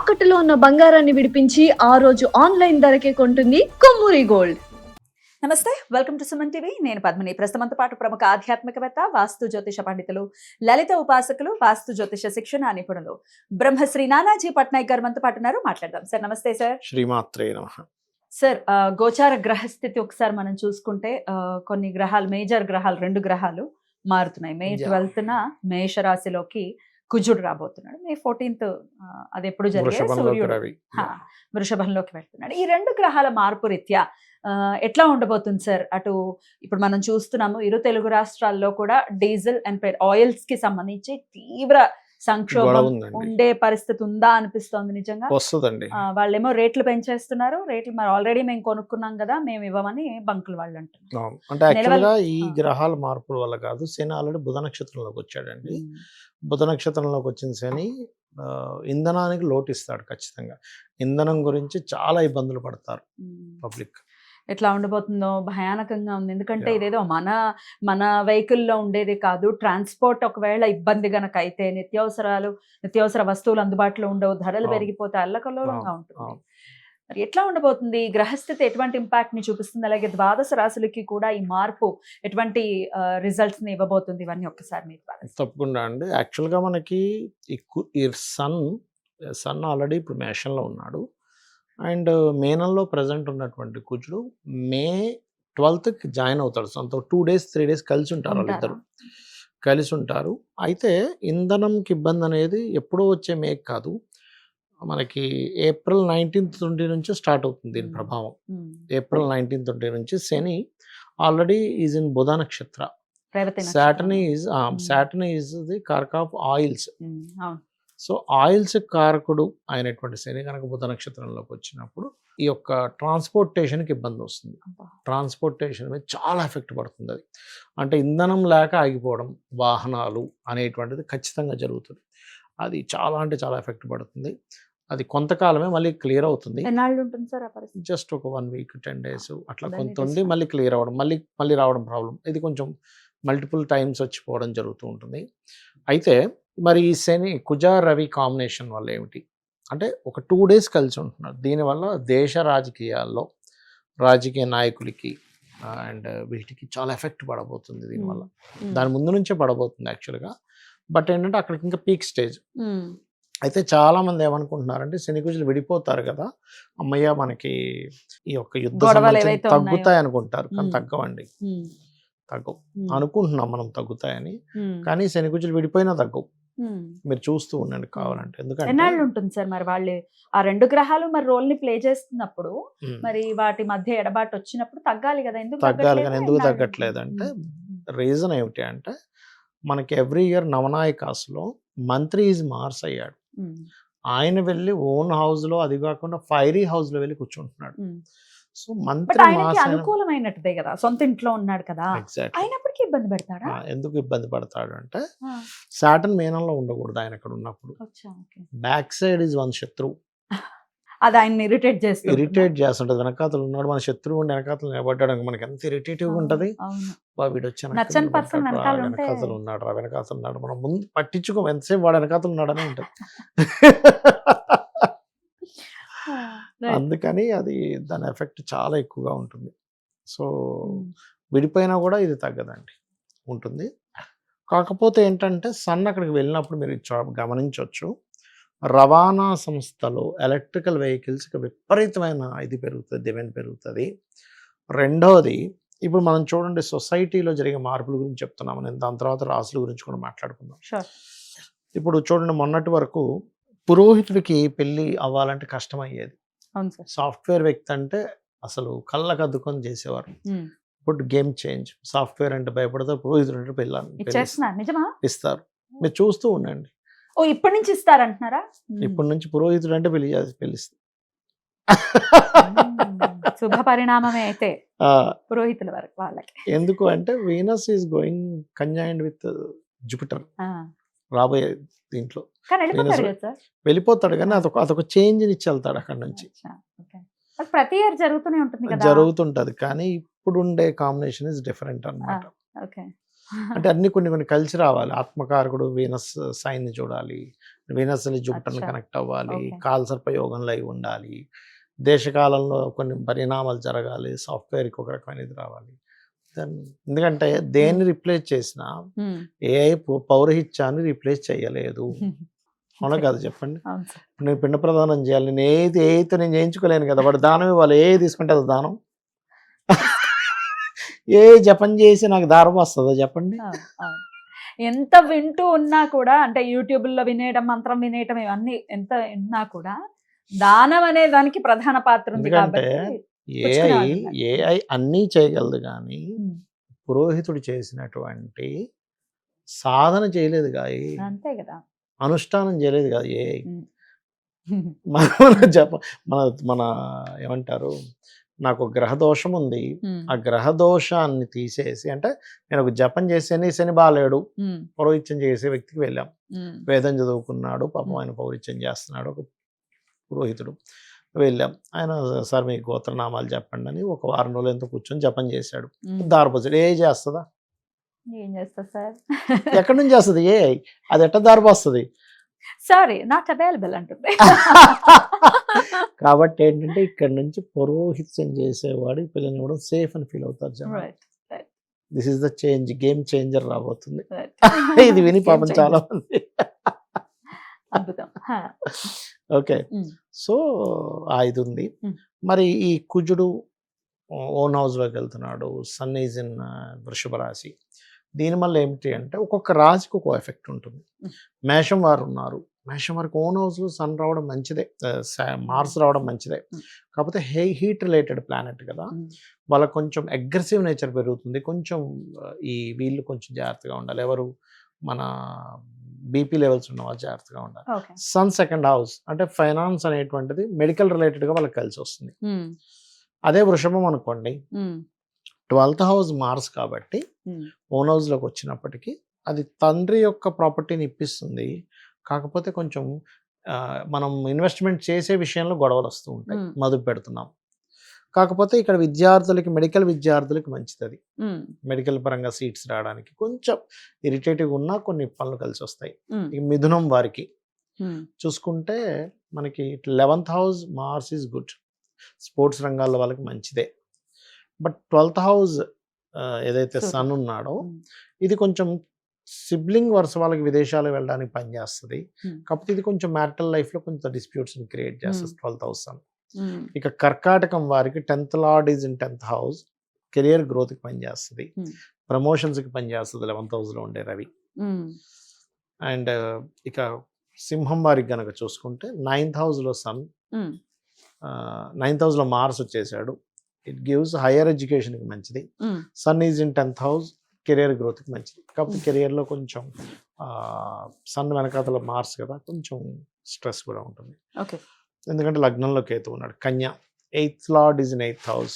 తాకట్టులో ఉన్న బంగారాన్ని విడిపించి ఆ రోజు ఆన్లైన్ ధరకే కొంటుంది కొమ్మూరి గోల్డ్. నమస్తే, వెల్కమ్ టు సుమన్ టీవీ. నేను పద్మిని. ప్రస్తుతంతో పాటు ప్రముఖ ఆధ్యాత్మికవేత్త, వాస్తు జ్యోతిష పండితులు, లలిత ఉపాసకులు, వాస్తు జ్యోతిష శిక్షణ నిపుణులు బ్రహ్మశ్రీ నానాజీ పట్నాయక్ గారు మనతో పాటు ఉన్నారు. మాట్లాడదాం. సార్ నమస్తే. సార్ శ్రీమాత్రే నమః. సార్, గోచార గ్రహస్థితి ఒకసారి మనం చూసుకుంటే కొన్ని గ్రహాలు, మేజర్ గ్రహాలు, 2 గ్రహాలు మారుతున్నాయి. మే 12న మేషరాశిలోకి కుజుడు రాబోతున్నాడు. మే 14th అది ఎప్పుడు జరిగే సూర్యుడు వృషభంలోకి వెళ్తున్నాడు. ఈ 2 గ్రహాల మార్పు రీత్యా ఎట్లా ఉండబోతుంది సార్? అటు ఇప్పుడు మనం చూస్తున్నాము, ఇరు తెలుగు రాష్ట్రాల్లో కూడా డీజిల్ అండ్ ఆయిల్స్ కి సంబంధించి తీవ్ర సంక్షోభం ఉండే పరిస్థితి ఉందా అనిపిస్తోంది. నిజంగా వస్తుందండి. వాళ్ళేమో రేట్లు పెంచేస్తున్నారు. రేట్లు మరి ఆల్రెడీ మేము కొనుక్కున్నాం కదా, మేము ఇవ్వమని బంకులు వాళ్ళు అంటున్నారు. అంటే యాక్చువల్గా ఈ గ్రహాల మార్పుల వల్ల కాదు, శని ఆల్రెడీ బుధ నక్షత్రంలోకి వచ్చాడండి. బుధ నక్షత్రంలోకి వచ్చిన శని ఇంధనానికి లోటు ఇస్తాడు ఖచ్చితంగా. ఇంధనం గురించి చాలా ఇబ్బందులు పడతారు పబ్లిక్. ఎట్లా ఉండబోతుందో భయానకంగా ఉంది. ఎందుకంటే ఇదేదో మన వెహికల్లో ఉండేది కాదు. ట్రాన్స్పోర్ట్ ఒకవేళ ఇబ్బంది గనక అయితే నిత్యావసర వస్తువులు అందుబాటులో ఉండవు, ధరలు పెరిగిపోతే అల్లకల్లోలంగా ఉంటుంది. మరి ఎట్లా ఉండబోతుంది? గ్రహస్థితి ఎటువంటి ఇంపాక్ట్ ని చూపిస్తుంది? అలాగే ద్వాదశ రాశులకి కూడా ఈ మార్పు ఎటువంటి రిజల్ట్స్ ని ఇవ్వబోతుంది? ఇవన్నీ ఒక్కసారి మీరు తప్పకుండా అండి. యాక్చువల్గా మనకి ఈ సన్ ఆల్రెడీ ఇప్పుడు మేషంలో ఉన్నాడు. అండ్ మేనంలో ప్రజెంట్ ఉన్నటువంటి కుజుడు మే 12th జాయిన్ అవుతాడు. సో 2 days 3 days కలిసి ఉంటారు, వాళ్ళిద్దరు కలిసి ఉంటారు. అయితే ఇంధనంకి ఇబ్బంది అనేది ఎప్పుడో వచ్చే మే కాదు, మనకి April 19th నుంచి స్టార్ట్ అవుతుంది దీని ప్రభావం. April 19th నుంచి శని ఆల్రెడీ ఈజ్ ఇన్ బుధ నక్షత్ర. సాటర్న్ ఈజ్ ది కారక ఆఫ్ ఆయిల్స్. సో ఆయిల్స్ కారకుడు అయినటువంటి శని కనుక బుధ నక్షత్రంలోకి వచ్చినప్పుడు ఈ యొక్క ట్రాన్స్పోర్టేషన్కి ఇబ్బంది వస్తుంది. ట్రాన్స్పోర్టేషన్ మీద చాలా ఎఫెక్ట్ పడుతుంది. అది అంటే ఇంధనం లేక ఆగిపోవడం వాహనాలు అనేటువంటిది ఖచ్చితంగా జరుగుతుంది. అది చాలా అంటే చాలా ఎఫెక్ట్ పడుతుంది. అది కొంతకాలమే మళ్ళీ క్లియర్ అవుతుంది. జస్ట్ ఒక 1 week 10 days అట్లా కొంత ఉండి మళ్ళీ క్లియర్ అవ్వడం, మళ్ళీ రావడం ప్రాబ్లం. ఇది కొంచెం మల్టిపుల్ టైమ్స్ వచ్చిపోవడం జరుగుతూ ఉంటుంది. అయితే మరి ఈ శని కుజ రవి కాంబినేషన్ వల్ల ఏమిటి అంటే ఒక 2 days కలిసి ఉంటున్నారు. దీనివల్ల దేశ రాజకీయాల్లో రాజకీయ నాయకులకి అండ్ వీటికి చాలా ఎఫెక్ట్ పడబోతుంది దీనివల్ల. దాని ముందు నుంచే పడబోతుంది యాక్చువల్గా. బట్ ఏంటంటే అక్కడికి ఇంకా పీక్ స్టేజ్. అయితే చాలా మంది ఏమనుకుంటున్నారంటే శని కుజులు విడిపోతారు కదా, అమ్మయ్య మనకి ఈ యొక్క యుద్ధ తగ్గుతాయి అనుకుంటారు. కానీ తగ్గవండి, తగ్గవు. అనుకుంటున్నాం మనం తగ్గుతాయని, కానీ శని కుజులు విడిపోయినా తగ్గవు. మీరు చూస్తూ ఉండండి కావాలంటే. ఎందుకంటే ఉంటుంది సార్, మరి వాళ్ళు ఆ 2 గ్రహాలు మరి రోల్ ని ప్లే చేస్తున్నప్పుడు మరి వాటి మధ్య ఎడబాటు వచ్చినప్పుడు తగ్గాలి కదా. తగ్గాలి కానీ ఎందుకు తగ్గట్లేదు అంటే రీజన్ ఏమిటి అంటే మనకి ఎవ్రీ ఇయర్ నవనాయకాసులో మంత్రి ఈజ్ మార్స్ అయ్యాడు. ఆయన వెళ్ళి ఓన్ హౌస్ లో, అది కాకుండా ఫైరీ హౌస్ లో వెళ్ళి కూర్చుంటున్నాడు. సో మంత్రి అనుకూలమైనట్టే కదా, సొంత ఇంట్లో ఉన్నాడు కదా, అయినప్పటికీ ఇబ్బంది పెడతాడా? ఎందుకు ఇబ్బంది పడతాడు అంటే సాటర్న్ మేనంలో ఉండకూడదు ఆయన అక్కడ ఉన్నప్పుడు. బ్యాక్ సైడ్ ఇస్ వన్ శత్రువు. అది ఆయన ఇరిటేట్ చేస్తుంటది. వెనకాతలు ఉన్నాడు మన శత్రువు, వెనకాతలు నిలబడ్డాడు, మనకి ఎంత ఇరిటేటివ్ గా ఉంటది. వీడు వచ్చి వెనకాతలు ఉన్నాడు రా, వెనకాతలు ఉన్నాడు, మనం ముందు పట్టించుకో, ఎంతసేపు వాడు వెనకాతలు ఉన్నాడనే ఉంటది. అందుకని అది దాని ఎఫెక్ట్ చాలా ఎక్కువగా ఉంటుంది. సో విడిపోయినా కూడా ఇది తగ్గదండి, ఉంటుంది. కాకపోతే ఏంటంటే సన్ అక్కడికి వెళ్ళినప్పుడు మీరు గమనించవచ్చు, రవాణా సంస్థలు ఎలక్ట్రికల్ వెహికల్స్కి విపరీతమైన ఇది పెరుగుతుంది, డిమాండ్ పెరుగుతుంది. రెండవది ఇప్పుడు మనం చూడండి సొసైటీలో జరిగే మార్పుల గురించి చెప్తున్నాము. నేను దాని తర్వాత రాసుల గురించి కూడా మాట్లాడుకుందాం. ఇప్పుడు చూడండి, మొన్నటి వరకు పురోహితుడికి పెళ్ళి అవ్వాలంటే కష్టమయ్యేది. సాఫ్ట్వేర్ వ్యక్తి అంటే అసలు కళ్ళకు అద్దుకొని చేసేవారు. ఇప్పుడు గేమ్ చేంజ్. సాఫ్ట్వేర్ అంటే భయపడతారు, పురోహితుడు అంటే పెళ్ళాన్ని ఇస్తారు. మీరు చూస్తూ ఉండండి. ఇప్పటి నుంచి ఇస్తారంటున్నారా? ఇప్పటి నుంచి పురోహితుడు అంటే పిలుస్తారు. శుభ పరిణామమే అయితే పురోహితుల వరకు వాళ్ళకి. ఎందుకు అంటే Venus is going conjoined with Jupiter రాబోయే దీంట్లో. వెళ్ళిపోతాడు కానీ అదొక చేంజ్ ఇచ్చి వెళ్తాడు అక్కడ నుంచి. ప్రతి ఇయర్ జరుగుతూనే ఉంటుంది కదా. జరుగుతుంటది కానీ ఇప్పుడు ఉండే కాంబినేషన్ ఇస్ డిఫరెంట్ అన్నమాట. అంటే అన్ని కొన్ని కలిసి రావాలి. ఆత్మకారకుడు వీనస్ సైన్ని చూడాలి, వీనస్ని జూపిటర్ని అచ్చా. కనెక్ట్ అవ్వాలి, ఓకే. కాలసర్ప యోగంలో అయి ఉండాలి, దేశకాలంలో కొన్ని పరిణామాలు జరగాలి, సాఫ్ట్వేర్కి ఒక రకమైనది రావాలి. ఎందుకంటే దేన్ని రిప్లేస్ చేసినా ఏఐ పౌరహిత్యాన్ని రిప్లేస్ చేయలేదు. అవునా కదా చెప్పండి. అవును సార్. నేను పిండ ప్రదానం చేయాలి, నేను ఏఐతో నేను చేయించుకోలేను కదా, వాడు దానం ఇవ్వాలి, ఏఐ తీసుకుంటే అది దానం. ఏ జపం చేసి నాకు దారం వస్తుందో చెప్పండి. అవును, అవును. ఎంత వింటూ ఉన్నా కూడా అంటే యూట్యూబ్లో వినేయడం, మంత్రం వినేయటం ఇవన్నీ ఎంత విన్నా కూడా దానం అనే దానికి ప్రధాన పాత్ర ఉంది ఎందుకంటే కాబట్టి ఏఐ పుచ్చుకునేవాళ్ళు ఉన్నారు. ఏఐ అన్నీ చేయగలదు కానీ ఉమ్, పురోహితుడు చేసినటువంటి సాధన చేయలేదు కాయి, అంతే కదా. అనుష్ఠానం చేయలేదు కాదు ఏఐ. ఉమ్. మన జప మన మన ఏమంటారు, నాకు ఒక గ్రహ దోషం ఉంది, ఉమ్, ఆ గ్రహ దోషాన్ని తీసేసి, అంటే నేను ఒక జపం చేసేని శని బాలేడు, ఉమ్, పౌరోహిత్యం చేసే వ్యక్తికి వెళ్ళాం. ఉమ్, వేదం చదువుకున్నాడు పాపం, ఆయన పౌరోహిత్యం చేస్తున్నాడు, ఒక పురోహితుడు. వెళ్ళాం, ఆయన సార్ మీ గోత్రనామాలు చెప్పండి అని ఒక వారం రోజులు ఎంతో కూర్చొని జపం చేశాడు. ఉమ్. దారిపోసాడు. ఏ చేస్తుందా? ఏం చేస్తా సార్? ఎక్కడి నుంచి వస్తుంది ఏ? అది ఎట్ట దారిపోస్తుంది? సారీ, నాట్ అవైలబుల్ అంటుంది. కాబట్టి ఏంటంటే ఇక్కడ నుంచి పౌరోహిత్యం చేసేవాడు పిల్లల్ని కూడా సేఫ్ అని ఫీల్ అవుతారు జనాలు. Right, right, this is the change, game changer రాబోతుంది. right. ఇది విని Game పాపం changer. చాలా మంది. అద్భుతం. హా. ఓకే, ఉమ్, సో ఇది ఉంది. Hmm. మరి ఈ కుజుడు ఓన్ హౌస్లోకి వెళ్తున్నాడు, సన్ ఈజ్ ఇన్ వృషభ రాశి. దీనివల్ల ఏమిటి అంటే ఒక్కొక్క రాశికి ఒక్కో ఎఫెక్ట్ ఉంటుంది. Hmm. మేషం వారు ఉన్నారు, మేషం వారికి ఓన్ హౌస్లో సన్ రావడం మంచిదే, మార్స్ రావడం మంచిదే. Hmm. కాకపోతే హీట్ రిలేటెడ్ ప్లానెట్ కదా, ఉమ్, వాళ్ళకి కొంచెం అగ్రెసివ్ నేచర్ పెరుగుతుంది. కొంచెం వీళ్ళు కొంచెం జాగ్రత్తగా ఉండాలి. ఎవరు? మన బీపీ లెవెల్స్ ఉన్న వాళ్ళు జాగ్రత్తగా ఉండాలి. ఓకే. సన్ సెకండ్ హౌస్ అంటే ఫైనాన్స్ అనేటువంటిది మెడికల్ రిలేటెడ్గా వాళ్ళకి కలిసి వస్తుంది. ఉమ్, అదే వృషభం అనుకోండి, ఉమ్, 12th హౌస్ మార్స్ కాబట్టి ఉమ్, ఓన్ హౌస్లోకి వచ్చినప్పటికీ అది తండ్రి యొక్క ప్రాపర్టీని ఇప్పిస్తుంది. కాకపోతే కొంచెం మనం ఇన్వెస్ట్మెంట్ చేసే విషయంలో గొడవలు వస్తూ ఉంటాయి, Hmm. మదుపు పెడుతున్నాం. కాకపోతే ఇక్కడ విద్యార్థులకి, మెడికల్ విద్యార్థులకి మంచిది అది. ఉమ్, మెడికల్ పరంగా సీట్స్ రావడానికి కొంచెం ఇరిటేటివ్గా ఉన్నా కొన్ని పనులు కలిసి వస్తాయి. ఉమ్, ఇక మిథునం వారికి ఉమ్, చూసుకుంటే మనకి 11th house Mars is good, sports రంగాల్లో వాళ్ళకి మంచిదే. బట్ 12th హౌస్ ఏదైతే Super. సన్ ఉన్నాడో ఉమ్, ఇది కొంచెం సిబ్లింగ్ వరుస వాళ్ళకి విదేశాలు వెళ్ళడానికి పనిచేస్తుంది. Hmm. కాకపోతే ఇది కొంచెం మ్యారిటల్ లైఫ్లో కొంచెం డిస్ప్యూట్స్ని క్రియేట్ చేస్తుంది 12th హౌస్ సన్. ఉమ్, ఇక కర్కాటకం వారికి 10th lord is in 10th house, career గ్రోత్కి పనిచేస్తుంది, Hmm. ప్రమోషన్స్కి పనిచేస్తుంది 11th హౌస్లో ఉండే రవి. ఉమ్, అండ్ ఇక సింహం వారికి గనక చూసుకుంటే 9th హౌస్లో సన్, ఉమ్, 9th హౌస్లో మార్స్ వచ్చేసాడు. ఇట్ గివ్స్ హైయర్ ఎడ్యుకేషన్కి మంచిది. Um, sun is in 10th house, career గ్రోత్కి మంచిది. కాకపోతే కెరియర్లో కొంచెం సన్ వెనకాతల మార్స్ కదా, కొంచెం స్ట్రెస్ కూడా ఉంటుంది. ఓకే. ఎందుకంటే లగ్నంలో కేతు ఉన్నాడు. కన్య 8th lord is in 8th house,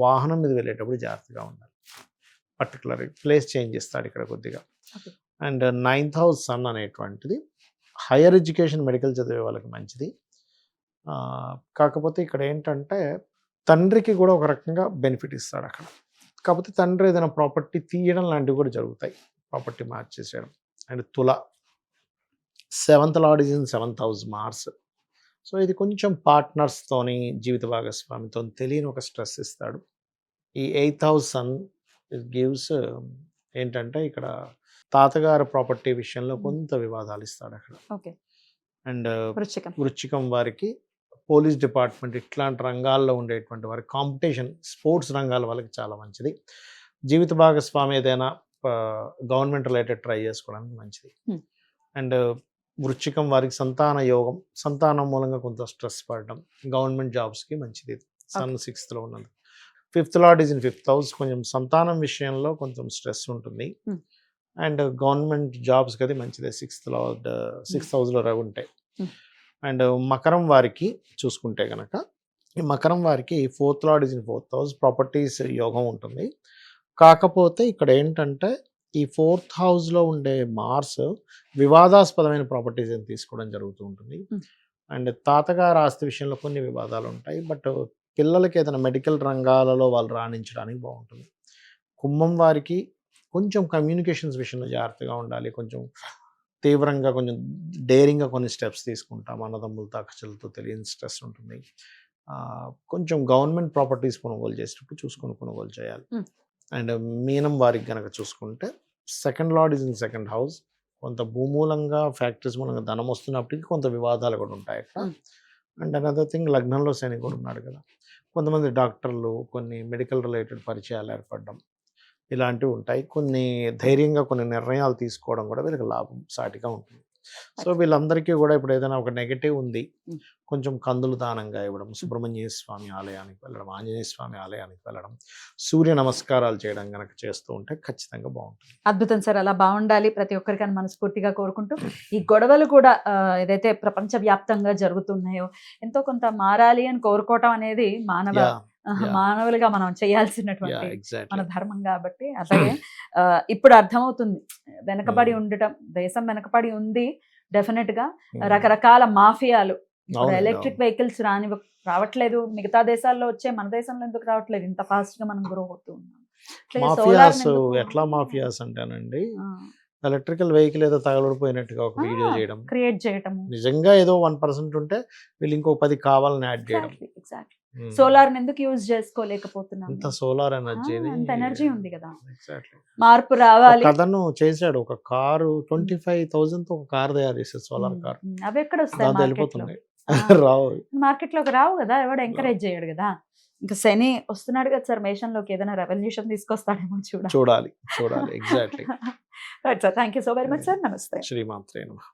వాహనం మీద వెళ్ళేటప్పుడు జాగ్రత్తగా ఉండాలి. పర్టికులర్ ప్లేస్ చేంజ్ చేస్తాడు ఇక్కడ కొద్దిగా. Okay. And 9th house sun అనేటువంటిది హైయర్ ఎడ్యుకేషన్, మెడికల్ చదివే వాళ్ళకి మంచిది. కాకపోతే ఇక్కడ ఏంటంటే తండ్రికి కూడా ఒక రకంగా బెనిఫిట్ ఇస్తాడు అక్కడ. కాకపోతే తండ్రి ఏదైనా ప్రాపర్టీ తీయడం లాంటివి కూడా జరుగుతాయి, ప్రాపర్టీ మార్చేసేయడం. అండ్ తుల 7th lord is in 7th house Mars. So ఇది కొంచెం పార్ట్నర్స్తోని, జీవిత భాగస్వామితో తెలియని ఒక స్ట్రెస్ ఇస్తాడు. ఈ 8th house sun it gives ఏంటంటే ఇక్కడ తాతగారి ప్రాపర్టీ విషయంలో కొంత వివాదాలు ఇస్తాడు అక్కడ. ఓకే. అండ్ వృశ్చికం. వృశ్చికం వారికి పోలీస్ డిపార్ట్మెంట్ ఇట్లాంటి రంగాల్లో ఉండేటువంటి వారి కాంపిటీషన్, స్పోర్ట్స్ రంగాల వాళ్ళకి చాలా మంచిది. జీవిత భాగస్వామి ఏదైనా గవర్నమెంట్ రిలేటెడ్ ట్రై చేసుకోవడానికి మంచిది. Hmm. అండ్ వృశ్చికం వారికి సంతాన యోగం, సంతానం మూలంగా కొంత స్ట్రెస్ పడడం, గవర్నమెంట్ జాబ్స్కి మంచిది. సన్ 6th లో ఉన్నది. 5th lord is in 5th house, కొంచెం సంతానం విషయంలో కొంచెం స్ట్రెస్ ఉంటుంది. Hmm. అండ్ గవర్నమెంట్ జాబ్స్కి అది మంచిదే. 6th లార్డ్ 6th హౌస్లో రవి ఉంటాయి. Hmm. అండ్ మకరం వారికి చూసుకుంటే కనుక, ఈ మకరం వారికి 4th lord is in 4th house, properties యోగం ఉంటుంది. కాకపోతే ఇక్కడ ఏంటంటే ఈ 4th హౌస్లో ఉండే మార్స్ వివాదాస్పదమైన ప్రాపర్టీస్ ఏం తీసుకోవడం జరుగుతూ ఉంటుంది. Hmm. అండ్ తాతగారు ఆస్తి విషయంలో కొన్ని వివాదాలు ఉంటాయి. బట్ పిల్లలకి ఏదైనా మెడికల్ రంగాలలో వాళ్ళు రాణించడానికి బాగుంటుంది. కుంభం వారికి కొంచెం కమ్యూనికేషన్స్ విషయంలో జాగ్రత్తగా ఉండాలి. కొంచెం తీవ్రంగా, కొంచెం డేరింగ్గా కొన్ని స్టెప్స్ తీసుకుంటాం. అన్నదమ్ములతో అక్కచెల్లెలతో తెలియని స్ట్రెస్ ఉంటుంది. కొంచెం గవర్నమెంట్ ప్రాపర్టీస్ కొనుగోలు చేసేటప్పుడు చూసుకొని కొనుగోలు చేయాలి. అండ్ మీనం వారికి కనుక చూసుకుంటే second lord is in second house. కొంత భూమూలంగా ఫ్యాక్టరీస్ మూలంగా ధనం వస్తున్నప్పటికీ కొంత వివాదాలు కూడా ఉంటాయి అక్కడ. అండ్ అనదర్ థింగ్, లగ్నంలో శని కూడా ఉన్నాడు కదా, కొంతమంది డాక్టర్లు కొన్ని మెడికల్ రిలేటెడ్ పరిచయాలు ఏర్పడడం ఇలాంటివి ఉంటాయి. కొన్ని ధైర్యంగా కొన్ని నిర్ణయాలు తీసుకోవడం కూడా వీళ్ళకి లాభం సాటిగా ఉంటుంది. సో వీళ్ళందరికీ కూడా ఇప్పుడు ఏదైనా ఒక నెగటివ్ ఉంది, కొంచెం కందులు దానంగా ఇవ్వడం, సుబ్రహ్మణ్య స్వామి ఆలయానికి వెళ్ళడం, ఆంజనేయ స్వామి ఆలయానికి వెళ్ళడం, సూర్య నమస్కారాలు చేయడం కనుక చేస్తూ ఉంటే ఖచ్చితంగా బాగుంటుంది. అద్భుతం సార్, అలా బాగుండాలి ప్రతి ఒక్కరికైనా మనస్ఫూర్తిగా కోరుకుంటూ, ఈ గొడవలు కూడా ఏదైతే ప్రపంచవ్యాప్తంగా జరుగుతున్నాయో ఎంతో కొంత మారాలి అని కోరుకోవటం అనేది మానవులుగా మనం చేయాల్సినటువంటి మన ధర్మం కాబట్టి. అలాగే ఇప్పుడు అర్థమవుతుంది వెనకబడి ఉండటం, దేశం వెనకబడి ఉంది డెఫినెట్ గా. రకరకాల మాఫియాలు, ఎలక్ట్రిక్ వెహికల్స్ రావట్లేదు, మిగతా దేశాల్లో వచ్చే మన దేశంలో ఎందుకు రావట్లేదు, ఇంత ఫాస్ట్ గా మనం గ్రో అవుతూ ఉన్నాం. మాఫియాస్ ఎట్లా మాఫియాస్ అంటానండి, ఎలక్ట్రికల్ వెహికల్ ఏదో తగలడిపోయినట్టుగా ఒక వీడియో చేయడం, క్రియేట్ చేయడం, నిజంగా ఏదో 1% ఉంటే వీళ్ళు ఇంకో 10 కావాలని యాడ్ చేయడం. సోలార్ ఎందుకు యూజ్ చేసుకోలేకపోతున్నాం, ఇంత సోలార్ ఎనర్జీ, అంత ఎనర్జీ ఉంది కదా, మార్పు రావాలి. అతను చేశాడు ఒక కారు 25,000 తో ఒక కార్ తయారు చేశాడు, సోలార్ కార్. అవి ఎక్కడ వస్తాయి, వెళ్ళిపోతున్నాయి, రావు మార్కెట్ లోకి రావు కదా, ఎవడు ఎంకరేజ్ చేయడు కదా. ఇంకా శని వస్తున్నాడు కదా సార్ మేషంలోకి, ఏదైనా రెవల్యూషన్ తీసుకొస్తాడేమో చూడాలి. చూడాలి. Exactly. Right sir, thank you so very much sir. నమస్తే. శ్రీమాత్రే నమః.